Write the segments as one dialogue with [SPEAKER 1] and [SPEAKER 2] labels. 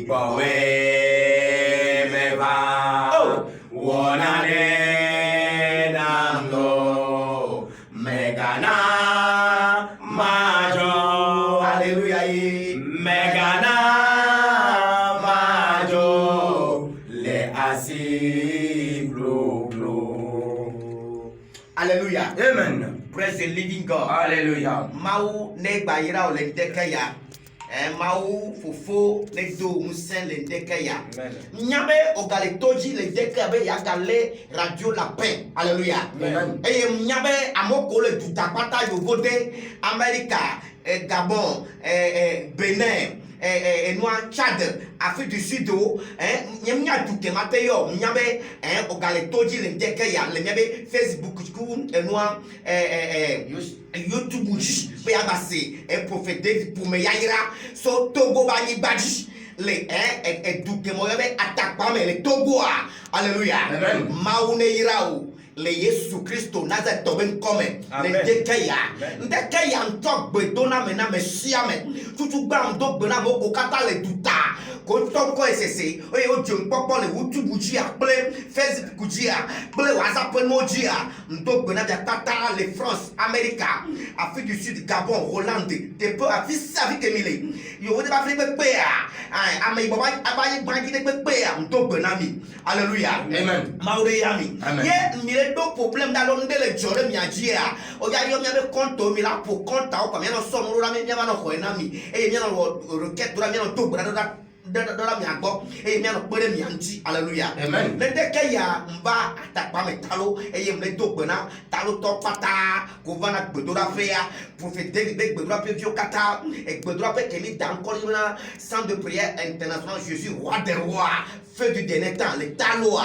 [SPEAKER 1] Bowe meva wonane namlo megana majo. Alléluia. Megana majo le asi blo blo. Alléluia. Amen. Praise the living God. Alléluia. Mau negba ira ole dekaya. Mau fofo le do musen le dekaya. Nyabe ogale toji le dekaya be yagale radio la paix. Alléluia. Amen. Et nyabe amoko le tutapata yogode America, Gabon, Benin, Tchad, Afrique du Sud, nyamnya duke mateyo, nyabe ogale toji le dekaya, le nyabe Facebook YouTube be abase prophète David pour me yaira so Togo bani badi le duke moyebe attaque pas mais le Togo. Alléluia. Maune irao le Yesu Christo naza toben come le dekaya ndekaya ntogbe dona mena mesiame tutu gba ndogbe na moko kata le duta ko toko esese oye ojo npopo le YouTube ji aple Facebook ji aple WhatsApp no ji ndogbe na tata le France America Afrique du Sud Gabon Hollande de peu afisi avec Emile yo de ba fri pepe ame baba abayi bangi de pepe ndogbe na mi. Alléluia. Amen. Maure yami ye mi do problème dans l'onde le jore mi ajia o ya yo mi ave konto mi la po konta o pa mi no so mo ra mi ma no ko na mi e mi no requête ra mi no to bra da mi agbo e mi no pere mi anti. Alléluia. Amen. Le de ke ya mba atapa me talo e ye me do gbona talo to pata ko vana gbedora fe ya prophète David be gbedora pe vio kata e gbedora pe ke mi dan ko na centre de prière international Jésus roi des rois feu du dernier temps, le talo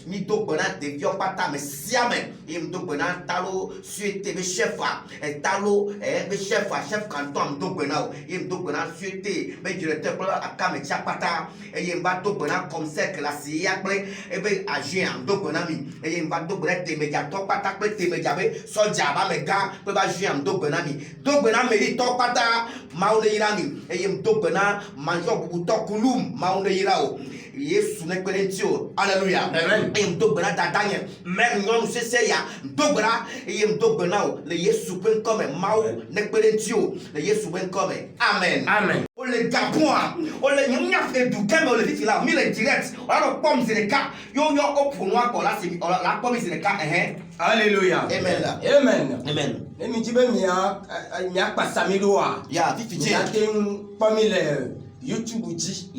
[SPEAKER 1] mi do bana de vio pata me siame im do bana talo suite be chef e talo be chef canton do bana im do bana suite be directeur pour akame chapata e im ba do bana comme ça que la sia ple e be agent do bana mi e im ba do bana te media to pata pe te media be soja ba me ga pe ba agent do bana me to pata maule irani e im do bana manjo bu to kulum maule irao Yesu nekperentio. Alléluia. Amen. Et m'dogbena dadanye mer nyon sese ya m'dogbena et m'dogbena le Yesu pen comme mau nekperentio le Yesu pen comme. Amen. Amen. O le Gabon o le nyanya fe du keme o le fitila mi le direct o la pom zireka yo opunwa ko la si la pom zireka Alléluia. Amen. Amen. Amen.
[SPEAKER 2] Et mi jibe mi a pasamido a
[SPEAKER 1] ya fifiti
[SPEAKER 2] ya ten pamile YouTube dit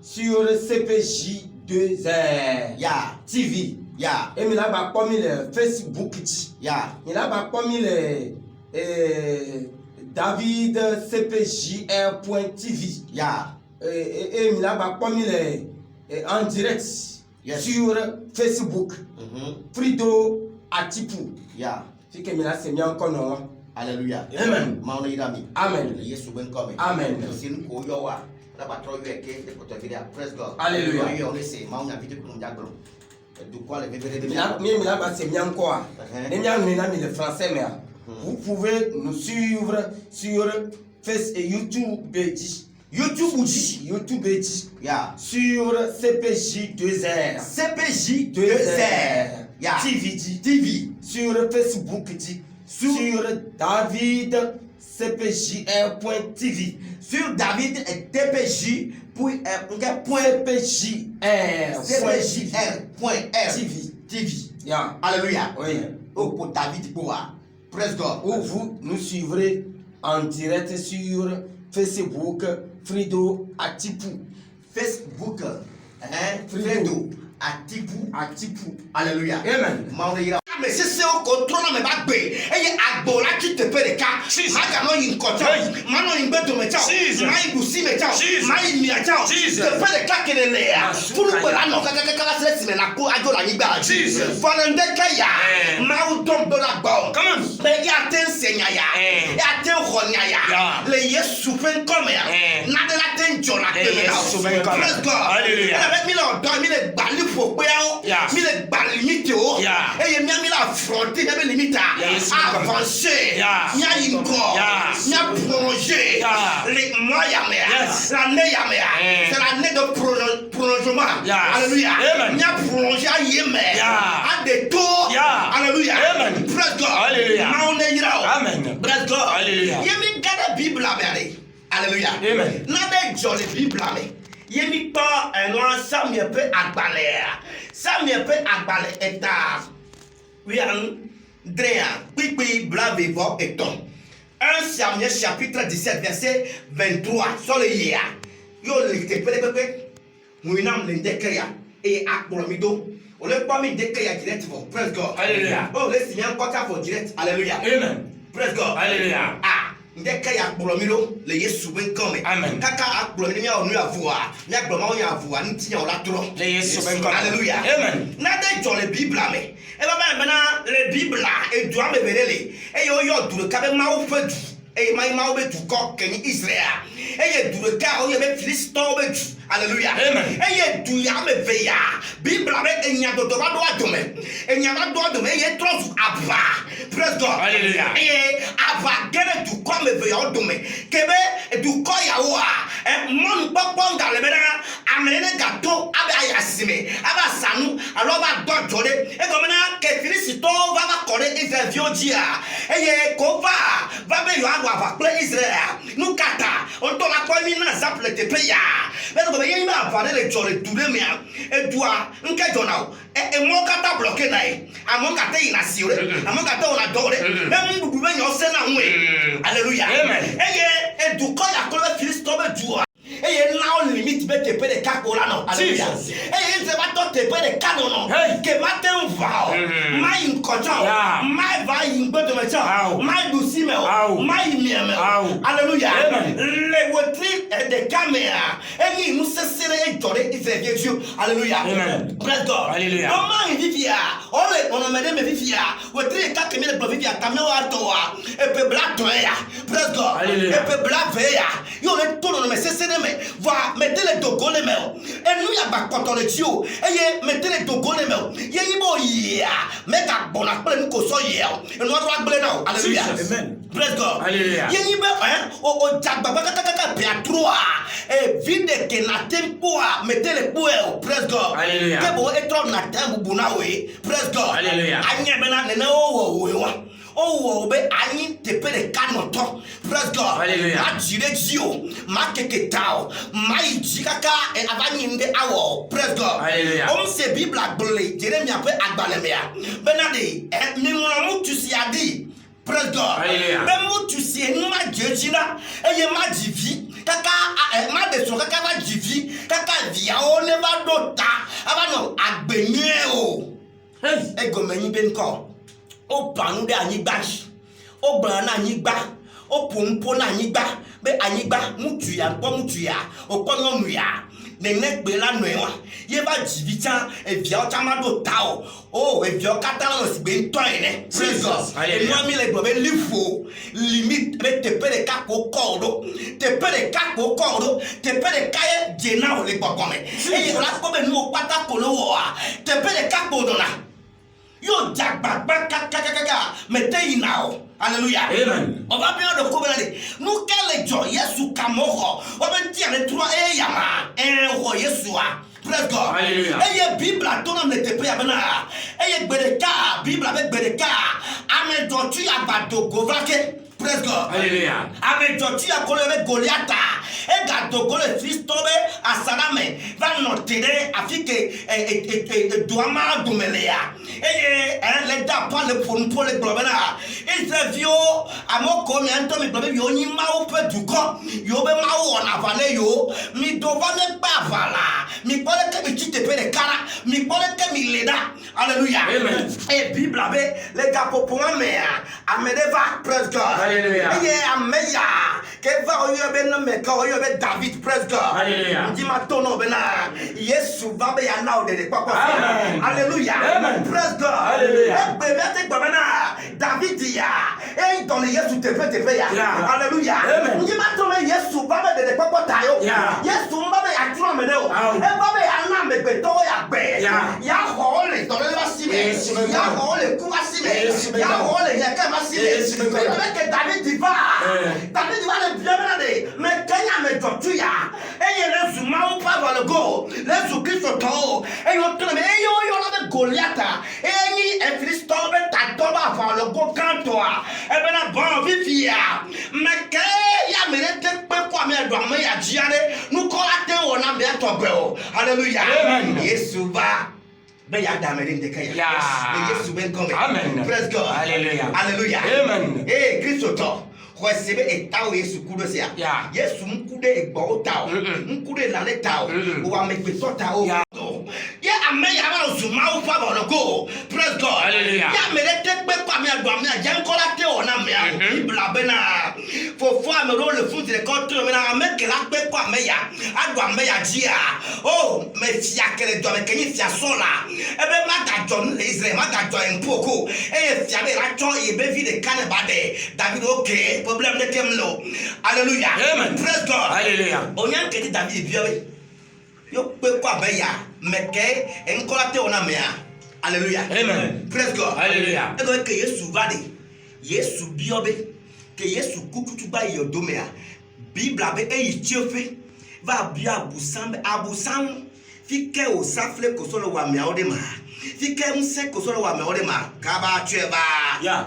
[SPEAKER 2] sur CPJ 2R TV et il a pas mis le Facebook dit il a pas mis le David CPJR.tv et il a pas mis le en direct sur Facebook Frido Atipu c'est que il a c'est bien encore.
[SPEAKER 1] Alléluia.
[SPEAKER 2] Amen.
[SPEAKER 1] Amen. Yesu ben come.
[SPEAKER 2] Amen.
[SPEAKER 1] Sin ko yo wa la ba tro yo ke de ko to video praise God.
[SPEAKER 2] Alléluia.
[SPEAKER 1] Yo le se ma una video ko njagro. Du quoi le bébé de
[SPEAKER 2] mi la ba c'est bien quoi. Les miens nous na mi le français mais vous pouvez nous suivre sur Facebook et YouTube sur CPJ2R TV sur Facebook sur David CPJR.tv
[SPEAKER 1] sur David et TPJ
[SPEAKER 2] .CPJR.TV
[SPEAKER 1] Alléluia.
[SPEAKER 2] Oui.
[SPEAKER 1] Pour David Boa. Praise God.
[SPEAKER 2] Ou vous nous suivrez en direct sur Facebook Frido Atipu.
[SPEAKER 1] Facebook Frido Atipu. Alléluia.
[SPEAKER 2] Amen.
[SPEAKER 1] Mais c'est au contrôle mais pas bé et agbola qui te fait les cas magano yin koto mano yin beto me chao mai busi me chao mai mi chao te fait les cas que les là fulu ko la no kaka stress me la ko ajo la yigba falande kaya mau dom do la bon mais ya ten senya ya ten khonya ya le Yesu fen comme ya na de la ten jola te me na let's go avec mi lo do mi le gbali fo pe o mi le gbali mi te o e mi la affronter même limite avancer nya inko nya plonger les moyens la neya c'est la ma. Alléluia. Nya plongé à yéme. À des tours. Alléluia. Praise God.
[SPEAKER 2] Alléluia.
[SPEAKER 1] Maone yirao.
[SPEAKER 2] Amen.
[SPEAKER 1] Praise God.
[SPEAKER 2] Alléluia.
[SPEAKER 1] Yemi gada Bible abere. Alléluia.
[SPEAKER 2] Amen.
[SPEAKER 1] Nade jolly Bible ame. Yemi pa enwa samye pe agbale. Samye pe agbale eta. Wian drea. Pipi blave vo eton. 1 Samuel chapitre 17 verset 23. Sur le yea. Yo le pepe. Mouinam le dekeya. Et akbolomido. On le pas mis dekeya direct for. Praise God.
[SPEAKER 2] Alléluia.
[SPEAKER 1] Oh, let's see un quota for direct. Alléluia.
[SPEAKER 2] Amen.
[SPEAKER 1] Praise God.
[SPEAKER 2] Alléluia.
[SPEAKER 1] Ah. Dekeya akbolomido. Le yesu ben come.
[SPEAKER 2] Amen.
[SPEAKER 1] Kaka akbolomido mi onu avua. Mi akboloma onu avua. Nti ya ola tro.
[SPEAKER 2] Le yesu ben come.
[SPEAKER 1] Alléluia.
[SPEAKER 2] Amen.
[SPEAKER 1] Na de jo le Bible ame. E ba na le Bible e do ame verele. E yo dure ka be ma wo fedu. E ma wo be du ko ken Israel. E ye dure ka o ye be Philistine be du. Alléluia.
[SPEAKER 2] Amen.
[SPEAKER 1] E ye du ya me veya. Bible ame enya do ba do adome. Enya ba do adome ye trosu aba. Praise God.
[SPEAKER 2] Alléluia.
[SPEAKER 1] E ye aba gere du ko me veya odome. Kebe du ko ya wa. E mon popo ngale be na amene gato abe ayasime. Aba sanu alo ba do jode. E go mena ke Philistine va kore Israel viojia. E ye ko va be yo agwa va play Israel. Nu kata on to la ko mi na zaple te pe ya. But you know, for the jolly to them, and to a Nkajona, a more cata blockade, among a day in a series, among a door, a door, then when you're sent away. Hallelujah. Amen. And to call a color Philistine to e now limit be te pere kakolano. Hallelujah. E se va to te pere kanono. Ke maten vao. Mai nkojo. Mai va ingbedo mecha. Mai dusime o. Mai mieme o. Hallelujah. Le wotri de camera. Eni musesere e jore ife Jesu. Hallelujah. Amen. Praise God.
[SPEAKER 2] Hallelujah.
[SPEAKER 1] No man vivia. Ole ono mede me vivia. Wotri ka kemele blo vivia kameo atoa. E pe bla toya. Praise God. E pe bla veya. Yo le tono me sesere va mettre les dogos les mains et nous ya ba koto le tio et ye mettre les dogos les mains ye yibo ya mais ka bona pele nous ko so ye et nous doit blé now. Alléluia. Amen. Praise God. Alléluia. Ye yibo o jagba kaka pia 3 et vide que na tempo mettre les poe. Praise God. Alléluia. Que bo etro na tempo buna we. Praise God. Alléluia. Anya bena nene o wa oh be ani te pere kanoto. Praise God. Hallelujah. Ma direzio ma keketao ma ijikaka e abani nde awo. Praise God. Hallelujah. Se Bible agbole Jeremia pe agbalemea benade mi mo tu si adi. Praise God. Hallelujah. Be mo tu si ma jejina e ye ma jivi kaka ma de so kaka ma jivi kaka via o never do ta abano agbenye o. E go meni ben ko o panu de anyigba o bran na anyigba o pompo na anyigba be anyigba mutuya o pono nuya ne nekpe la noa ye ba jivita e via o chamado tao o e via kata no si be nto ene. Praise God. E mo mi le gbo be lifo limit be te pere kako kodo te pere kako kodo te pere kaye jena o le gbogome e la ko be nu pata ko lo wa te pere kako do na yo jagba kaka metei now. Hallelujah. Amen. On va bien de couvrir. Nous quel joy Yesu kamoro. On va dire les trois et yama roi Yesua. Praise God. Hallelujah. Et ye Bible a ton homme n'était pas abena. Et ye bereka Bible avec bereka. Amen dotu ya bato govake. Praise God. Hallelujah. Amen dotu ya kole avec Goliath. Et gato kole fils tombé à Salame. Va noter afike douama dumelea. Et les dapans le pour les globena. Il se vio à mon combien de temps yo ni ma peu du corps. Yo be ma on avale yo. Mi dovane pas vala. Mi pole que mi chite pe de cara. Mi pole que mi leda. Alléluia. Amen. Et Bible avait les gars pour moi mais amedeva. Praise God. Alléluia. Et ameya que va yo be no me ko yo be David. Praise God. Alléluia. Di ma tono bena Yesu va be ya now de quoi. Alléluia. Amen. Praise God. Alléluia. David ya et dans les Yesu te fait ya. Alléluia. Di ma tono Yesu va be de quoi tayo. Yesu va be ya tro me de o. E va be ya na me be to ya be. Ya hole dans le masime. Ya hole ku masime. Ya hole ya ka masime. Que David va. David va le bien mais Kenya me torture. Et il est souvent pas dans le go. Les Christ e yo tele me e yo la be Goliata eni e Philisto be tatoba fa le go kanto a e be na bon vivia me ke ya me te pe kwa me do me ya jiare nu ko ate wona me to be o hallelujah Yesu ba be ya da me de ke ya Yesu ben come
[SPEAKER 2] amen
[SPEAKER 1] praise God
[SPEAKER 2] hallelujah
[SPEAKER 1] hallelujah
[SPEAKER 2] amen
[SPEAKER 1] Kristo to recebe etao Yesu kudo se ya Yesu mkude egbo tao mkude lale tao o wa megbeto tao ya ame ya ba zuma u fa bo go praise God
[SPEAKER 2] hallelujah
[SPEAKER 1] ya mere te pe kwa me adu ame ya nkola te ona me ya bibla be na fo ame ro le fun te ko to me na ame ke la pe kwa me ya adu ame ya jia oh me fia kele do me kenyi fia sola ebe ma da jon Israel ma da jon empoko e fia be la cho e be vi de kaneba de David okay problem de kemlo hallelujah
[SPEAKER 2] amen
[SPEAKER 1] praise God
[SPEAKER 2] hallelujah
[SPEAKER 1] onyan ke David biobe yo pe kwa be ya meke enkola te ona me ya hallelujah
[SPEAKER 2] amen
[SPEAKER 1] praise God
[SPEAKER 2] hallelujah
[SPEAKER 1] e go ke Yesu vade Yesu biobe ke Yesu kukutu ba yodo me ya Bibla be e chiofe va bia abusan fike o safle ko solo wa me ode ma fike unse ko solo wa me ode ma ka ba cheba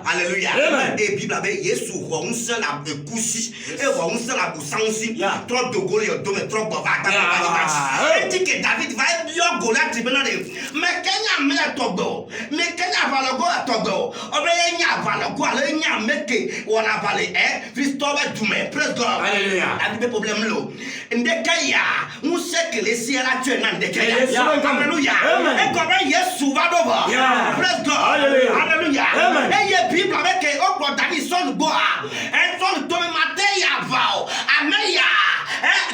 [SPEAKER 1] hallelujah e Bibla be Yesu ho unse la ekusi e ho unse la busansi tro dogole yodo me tro bova ta ba e tike David va bio Goliath be na de me Kenya me togbo me Kenya valogo togbo obe nya valogo ale nya meke wona vale Christophe dume praise God
[SPEAKER 2] hallelujah
[SPEAKER 1] and the problem lo ndekaya unse kelesi la tue na ndekaya hallelujah e ko ba Yesu va dova praise God hallelujah e ye people make o ko dani son go e son to me mateya vao ameya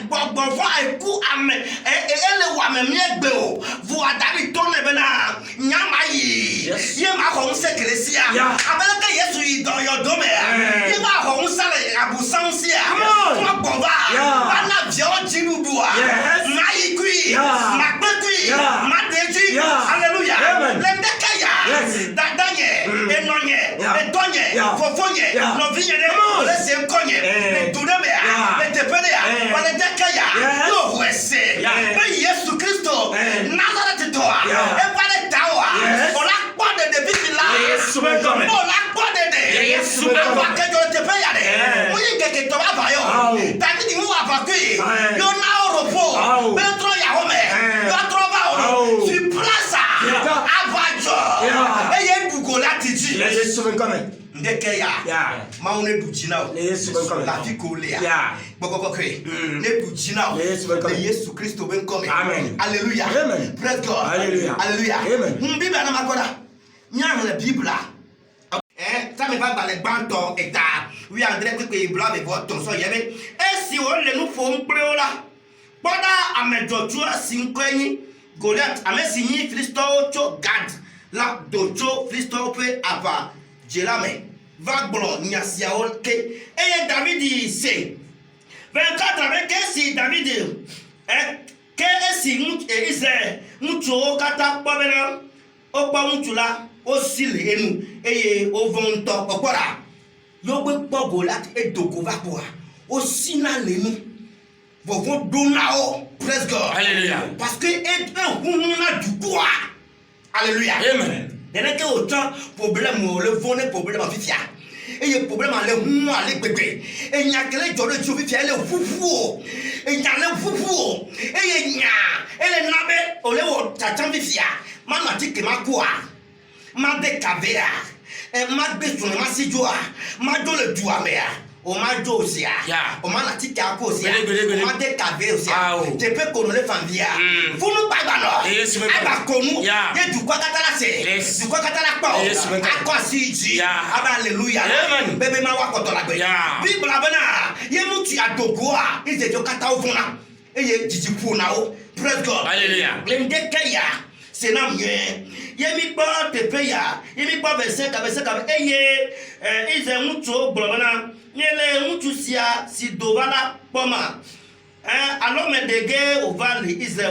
[SPEAKER 1] gbogbo fo eku ame ele wa me egbe o vo adari to ne be na nyama yi ye ma ko unse kelesi abeleke Yesu yi do yo do me ye ma ko unse abusansi fo gbova bana vio jinudua na ikui na gbekui na deji hallelujah lendekaya dadanye enonye etonye fofonye novinye de lese nkonye tudemea metepelea balendekaya no wese be Yesu Kristo Nazareth toa e vale tawa ola pode de bibila Yesu be come ola pode de Yesu be come ke jo tepeya de muyi keke to ba yo David mu avakui yo na oropo Petro ya home yo trova oro si plaza avajo e ye du Goliath ji
[SPEAKER 2] Yesu be come
[SPEAKER 1] ndekeya maune du jina
[SPEAKER 2] Yesu be come
[SPEAKER 1] la fikolia bokoko kre ne du jina Yesu Kristo be come
[SPEAKER 2] amen
[SPEAKER 1] hallelujah
[SPEAKER 2] amen
[SPEAKER 1] praise God
[SPEAKER 2] hallelujah
[SPEAKER 1] amen Bibla na makoda nya le Bibla ça me va dans les bantons et ta oui André que blanc mais votre so yebe et si on le nous faut mpreola boda amejotua sinkweni Goliath amesini Philisto cho gad la dojo Philisto pe ava jelame vagblo nyasiaol ke et David c'est 24 avec si David ke si et Israël mucho kata pobena opa mutula osile enu eye ovonto opora yo gbe po Goliath edogo va po osina lenu vovon donao praise God
[SPEAKER 2] hallelujah
[SPEAKER 1] parce que hununa du quoi hallelujah
[SPEAKER 2] amen
[SPEAKER 1] dene ke autant problème le vone problème afifia eye problème ale hu ale gbegbe enya kele joro ti ofifia ele fufu enya le fufu eye nya ele nabe olewo tatan fifia mama tike makua ma de kavea ma besoin ma sijoa ma do le duamea o ma do sia o ma na tika ko sia o ma de kavea sia te pe kono le fanvia funu bagba no aba konu ye du kwa katala se du kwa katala pa akwa siji aba hallelujah bebe ma wa koto la gbe Bibla bana ye mutu adogoa ise jo kata ofuna eye jijipu na o praise God
[SPEAKER 2] hallelujah
[SPEAKER 1] lendekaya senam yemi pa tepeya yemi pa verset ka eye ize mutu blobana nyele mutu sia si dovala poma alome dege ovali ize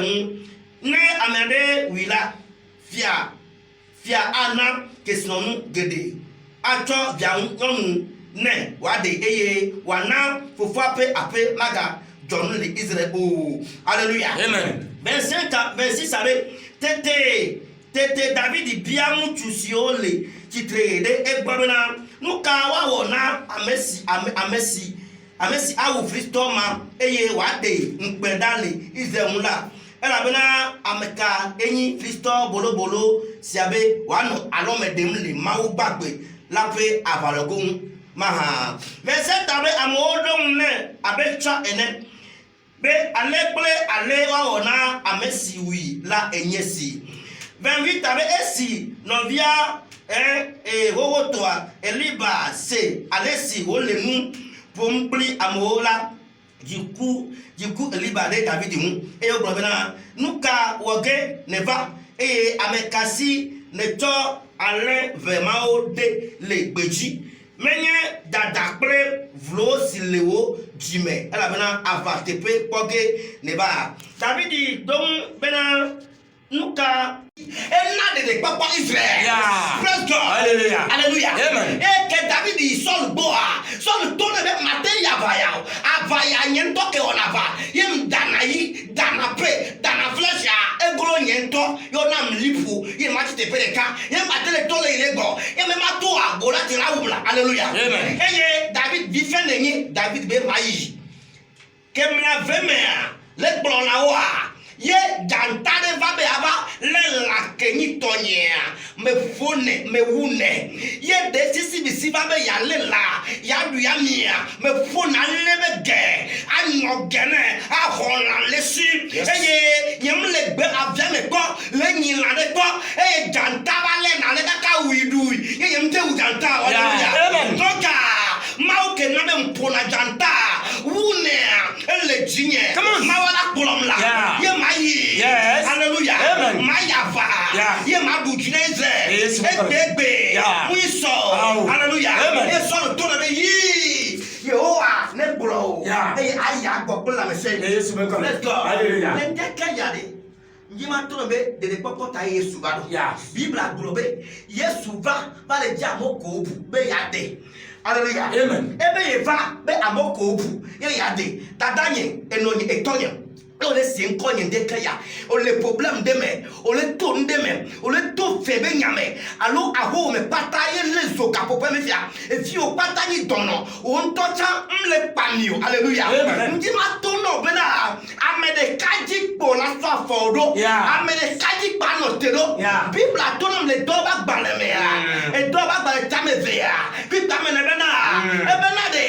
[SPEAKER 1] ne amede wila fia ana kesnonu gede acho bianu ne wade eye wana fofape ape maga John le Israel hallelujah
[SPEAKER 2] amen
[SPEAKER 1] 25 26 avec
[SPEAKER 3] tete David bia ŋutsu siwo le tsitre ɖe egbɔ bena nu ka woawɔ na ame si awu Filistɔ ma eye wòaɖe ŋukpe ɖa le Israel ŋu la elabena ame ka enyi Filistɔ bolobolo sia be wòanɔ alɔme ɖem le Mawu gbagbe la ƒe aʋalɔgo ŋu mahã. Verset abe amewo ɖo ŋu nɛ abe tsɔ ene be ale kple ale woawɔ na ame si wui la enye si. 28 abe esi nɔvia xoxotɔa Eliba se ale si wole nu ƒom kpli amewo la dziku Eliba ɖe David ŋu eye wogblɔ bena nu ka wɔ ge neva eye ame ka si netsɔ alẽ vemawo ɖe le gbedzi menye dada kple vlo si le wo dzime elabena ava teƒe kpɔ ge neva. David do ŋu bena nu ka
[SPEAKER 1] ena ɖeɖe kpɔkpɔ Israel.
[SPEAKER 3] Yeah.
[SPEAKER 1] Praise God.
[SPEAKER 3] Hallelujah.
[SPEAKER 1] Hallelujah.
[SPEAKER 3] Amen.
[SPEAKER 1] Eke David Sɔl gbɔa Sɔl to ne be mate yi avaya o avaya nye ŋutɔ ke wɔna ava yem dana yi dana pe dana flesia eglo nye ŋutɔ yɔna m liƒo ye ma ti teƒe ɖeka ye ma te le to le yi le gbɔ ye me ma to agbo la ti la wu la. Hallelujah.
[SPEAKER 3] Amen.
[SPEAKER 1] Eye David vi fɛn ne nye David be ma yi kemla vemea le kplɔ na woa ye janta ɖe va be ava le lãkenyi tɔnyea me fone me wune ye ɖe sisi bisi va be yale la yaɖu ya mia me fona le be ge anɔ ge ne axɔ lã le si eye nyem le gbe avia me kpɔ le nyi lã ɖe kpɔ eye janta va le na le kaka wui ɖui ye nyem te wu janta o dɔka mawo ke na be mpona janta wunea ele dzinye mawo la kplɔm la ye ma yi.
[SPEAKER 3] Yes.
[SPEAKER 1] Hallelujah.
[SPEAKER 3] Amen.
[SPEAKER 1] Ma yava ye ma du dzineze egbegbe wi sɔ. Hallelujah. Ye sɔ le to na be yi Yehowa ne kplɔ o eye aya gbɔ kple lãmesẽ. Let's go.
[SPEAKER 3] Hallelujah.
[SPEAKER 1] Ne ŋkeke ya de nyima to na be ɖeɖekpɔkpɔ ta Yesu va ɖo. Biblia gblɔ be Yesu va le dzi amewo ko bu be yeaɖe. Hallelujah.
[SPEAKER 3] Amen.
[SPEAKER 1] Ebe ye va be amewo ko bu ye yeaɖe dada nye enɔ nye etɔ nye o le si ŋkɔ nye ŋdeke ya o le problem de me o le to ŋde me o le to fe be nyame alo aho me kpata ye le zo gaƒoƒe me fia efi o kpata nyi dɔnɔ o ŋutɔ tsã le kpami o. Hallelujah. Ŋdi ma to nɔ bena ame ɖeka dzi kpo la sɔ afɔ ɖo ame ɖeka dzi kpa nɔ te ɖo. Biblia to nɔ le dɔ ba gbalẽ me ya edɔ ba gbalẽ tame ve ya Biblia me ne bena ebena de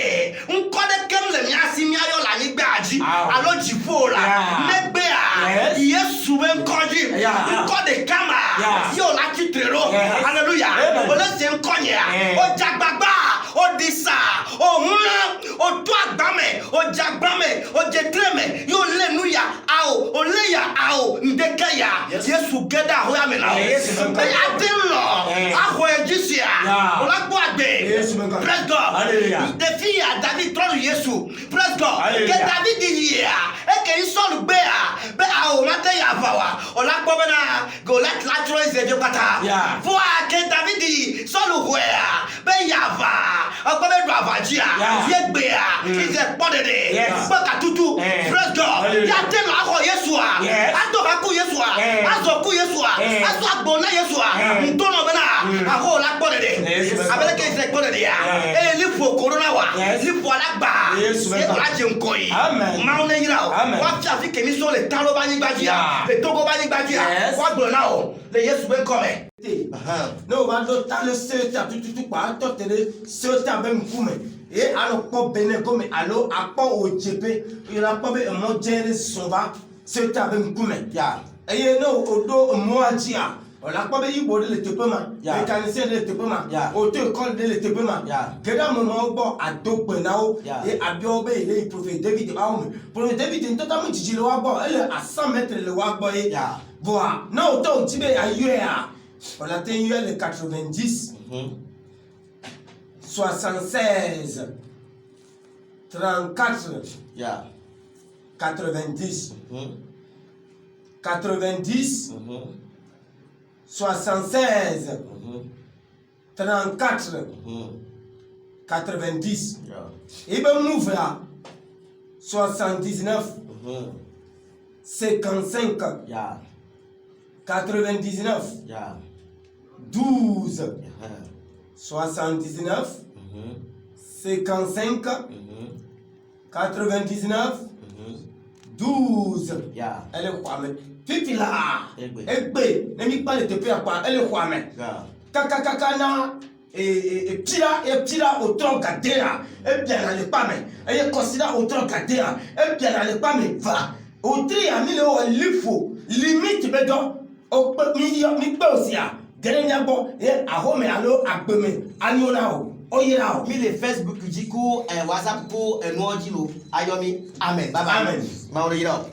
[SPEAKER 1] ŋkɔ ɖeke le mia si mia yɔ le anyigba dzi alo dziƒo la negbea Yesu be ŋkɔdzi ŋkɔ ɖeka ma ye o la tsitre ɖo. Hallelujah. O le se ŋkɔ nyea o dzagbagba o di sa o hlẽ o to agba me o dzagba me o dzetre me ye o le nu ya awo o le ya awo ŋdeke ya Yesu ge ɖe ahoya me na o be ate lɔ axɔ edzi sia o la kpɔ agbe. Praise God. Ɖevi ya David trɔ nu Yesu. Praise God. Ke David yia eke Sɔl gbea be awo mate ya va wa o la kpɔ bena Goliath la trɔ Israel dzo kpata fua ke David Sɔl hɔea be ya va ɔkpɔ be do ava dzia ye gbea Israel kpɔ ɖeɖe kpɔ katutu. Praise God. Ya te nɔ axɔ Yesua ato va ku Yesua azɔ ku Yesua azɔ agbo na Yesua ŋutɔnɔ bena axɔ la kpɔ ɖeɖe abele ke Israel kpɔ ɖeɖea eye liƒo korona wa liƒo la gba ye la dze ŋkɔ yi mawu ne yra o wa fi afi kemi so le talo ba anyigba dzia le Togo ba anyigba dzia wa gblɔ na o le Yesu be ŋkɔme.
[SPEAKER 2] Ne o va ɖo ta le sewota tututu kpa atɔ te ɖe sewota be ŋkume ye alo kpɔ bene gome alo akpɔ odzepe yɔna kpɔ be emɔ dze ɖe zɔn va sewota be ŋkume eye ne o ɖo emɔa dzia o la kpɔ be yibo ɖe le teƒe ma mekanisien ɖe le teƒe ma o to ekɔli ɖe le teƒe ma geɖe amewo gbɔ ado gbe na wo ye abiawo be ele yi Prophet David ba wo me Prophet David ŋutɔ ta me dzidzi le wa gbɔ ele 100 mètres le wa gbɔ ye voa ne o tɔ ŋuti be ayɔea o la te yɔ le 90 76 34 90 90 76 34 90 et ben m'ouvre 79 55 99
[SPEAKER 1] Yeah.
[SPEAKER 2] 12
[SPEAKER 1] Uh-huh.
[SPEAKER 2] 79
[SPEAKER 1] Mhm.
[SPEAKER 2] 55
[SPEAKER 1] Mhm.
[SPEAKER 2] 99
[SPEAKER 1] Mhm.
[SPEAKER 2] 12
[SPEAKER 1] Yeah.
[SPEAKER 2] elle est kwame titi la
[SPEAKER 1] Egbe.
[SPEAKER 2] egbe ne mi pa le tepe akwa elle est kwame
[SPEAKER 1] Yeah.
[SPEAKER 2] kaka na e tira au tronc gadera e bien na le pame e considère au tronc gadera e bien na le pame va au tri a mi le o lifo limite be do o mi pe o si a gere nya bo e ahome alo agbeme aniona o yira o
[SPEAKER 1] Mi le Facebook ji ko WhatsApp ko enu oji lo ayomi amen bye bye
[SPEAKER 2] Amen.
[SPEAKER 1] ma o yira o